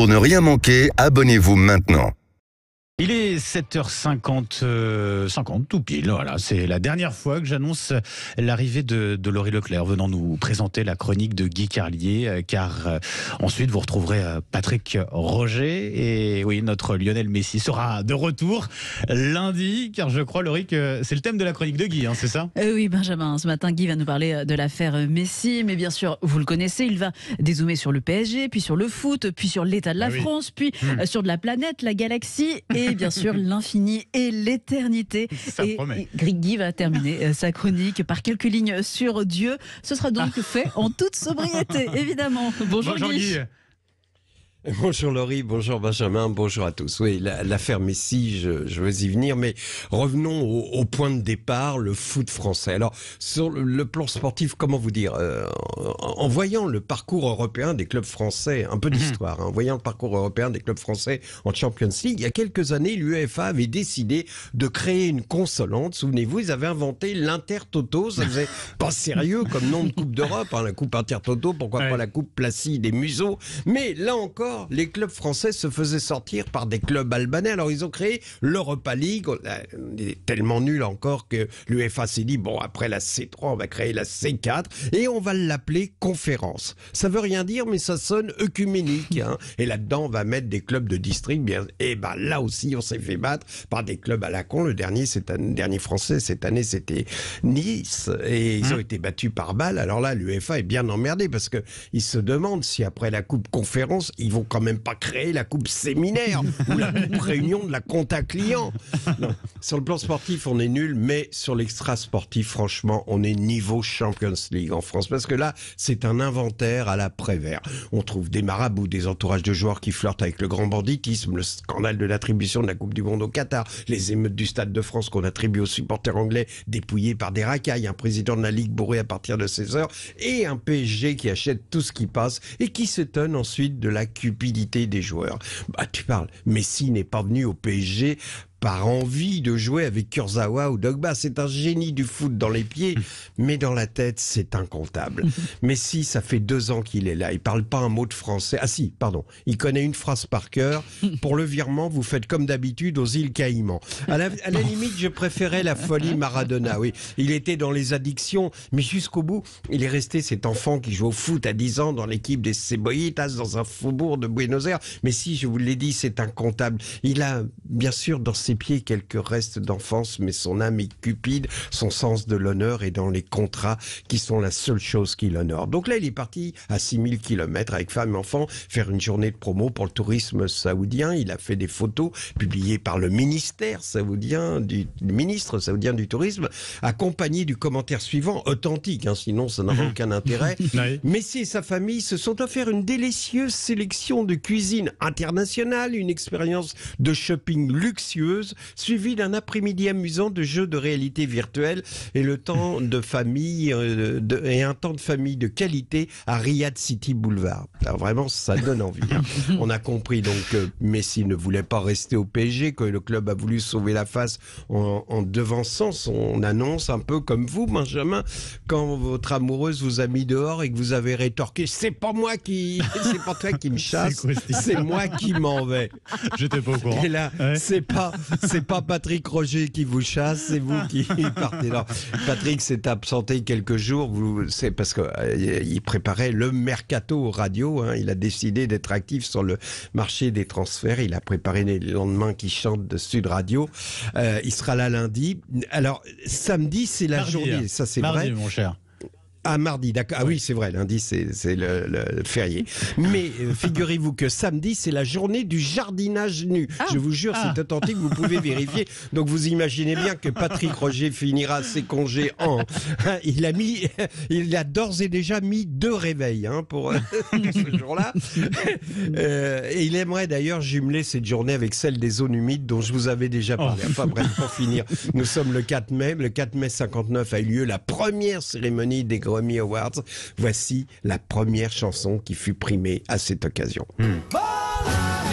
Pour ne rien manquer, abonnez-vous maintenant. Il est 7h50, 50 tout pile, voilà. C'est la dernière fois que j'annonce l'arrivée de Laurie Leclerc venant nous présenter la chronique de Guy Carlier, car ensuite vous retrouverez Patrick Roger et oui, notre Lionel Messi sera de retour lundi, car je crois, Laurie, que c'est le thème de la chronique de Guy, hein, c'est ça ? Oui, Benjamin, ce matin Guy va nous parler de l'affaire Messi, mais bien sûr, vous le connaissez, il va dézoomer sur le PSG, puis sur le foot, puis sur l'état de la France, puis sur de la planète, la galaxie et bien sûr l'infini et l'éternité. Ça promet. Et Guy va terminer sa chronique par quelques lignes sur Dieu. Ce sera donc fait en toute sobriété, évidemment. Bonjour Guy. Bonjour Laurie, bonjour Benjamin, bonjour à tous. Oui, l'affaire Messi, je vais y venir, mais revenons au point de départ, le foot français. Alors, sur le plan sportif, comment vous dire, en voyant le parcours européen des clubs français, un peu d'histoire, en voyant le parcours européen des clubs français en Champions League, il y a quelques années, l'UEFA avait décidé de créer une consolante. Souvenez-vous, ils avaient inventé l'Inter-Toto, ça faisait pas sérieux comme nom de Coupe d'Europe, hein, la Coupe Inter-Toto, pourquoi pas la Coupe Placide et Museau. Mais là encore, les clubs français se faisaient sortir par des clubs albanais. Alors ils ont créé l'Europa League. On est tellement nul encore que l'UEFA s'est dit, bon, après la C3, on va créer la C4 et on va l'appeler conférence. Ça veut rien dire, mais ça sonne œcuménique. Hein. Et là-dedans, on va mettre des clubs de district. Et ben là aussi, on s'est fait battre par des clubs à la con. Le dernier français cette année, c'était Nice. Et ils ont été battus par balle. Alors là, l'UEFA est bien emmerdé parce que ils se demandent si après la Coupe Conférence, ils vont quand même pas créer la coupe séminaire ou la coupe réunion de la compta client. Non. Sur le plan sportif, on est nul, mais sur l'extra sportif, franchement, on est niveau Champions League en France. Parce que là, c'est un inventaire à la Prévert. On trouve des marabouts, des entourages de joueurs qui flirtent avec le grand banditisme, le scandale de l'attribution de la Coupe du Monde au Qatar, les émeutes du Stade de France qu'on attribue aux supporters anglais dépouillés par des racailles, un président de la Ligue bourré à partir de 16 heures et un PSG qui achète tout ce qui passe et qui s'étonne ensuite de la cupidité des joueurs. Bah, tu parles, Messi n'est pas venu au PSG par envie de jouer avec Kurzawa ou Drogba. C'est un génie du foot dans les pieds, mais dans la tête, c'est incontable. Messi, ça fait 2 ans qu'il est là. Il parle pas un mot de français. Ah si, pardon. Il connaît une phrase par cœur. Pour le virement, vous faites comme d'habitude aux îles Caïmans. À la limite, je préférais la folie Maradona. Oui, il était dans les addictions, mais jusqu'au bout, il est resté cet enfant qui joue au foot à 10 ans dans l'équipe des Cebollitas dans un faubourg de Buenos Aires. Mais si, je vous l'ai dit, c'est incontable. Il a, bien sûr, dans ses pieds quelques restes d'enfance, mais son âme est cupide, son sens de l'honneur est dans les contrats qui sont la seule chose qui l'honore. Donc là, il est parti à 6000 km avec femme et enfants faire une journée de promo pour le tourisme saoudien. Il a fait des photos publiées par le ministère saoudien, du ministre saoudien du tourisme, accompagné du commentaire suivant, authentique, hein, sinon ça n'aura aucun intérêt. Messi et sa famille se sont offert une délicieuse sélection de cuisine internationale, une expérience de shopping luxueuse, suivi d'un après-midi amusant de jeux de réalité virtuelle et le temps de famille et un temps de famille de qualité à Riyadh City Boulevard. Alors vraiment, ça donne envie. Hein. On a compris donc que Messi ne voulait pas rester au PSG, que le club a voulu sauver la face en devançant son annonce, un peu comme vous, Benjamin, quand votre amoureuse vous a mis dehors et que vous avez rétorqué, c'est pas moi c'est pas toi qui me chasse, c'est moi qui m'en vais. J'étais pas au courant. Et là, c'est pas Patrick Roger qui vous chasse, c'est vous qui partez. Non, Patrick s'est absenté quelques jours, c'est parce qu'il préparait le mercato radio. Hein, il a décidé d'être actif sur le marché des transferts. Il a préparé les lendemains qui chantent de Sud Radio. Il sera là lundi. Alors, samedi, c'est la journée. Ça, c'est mardi, vrai. Mon cher. Ah, mardi, d'accord. Ah oui, c'est vrai, lundi, c'est le férié. Mais figurez-vous que samedi, c'est la journée du jardinage nu. Je vous jure, c'est authentique, vous pouvez vérifier. Donc vous imaginez bien que Patrick Roger finira ses congés il a d'ores et déjà mis 2 réveils hein, pour ce jour-là. Et il aimerait d'ailleurs jumeler cette journée avec celle des zones humides dont je vous avais déjà parlé. Enfin bref, pour finir, nous sommes le 4 mai. Le 4 mai 59 a eu lieu la première cérémonie des Grammy Awards. Voici la première chanson qui fut primée à cette occasion.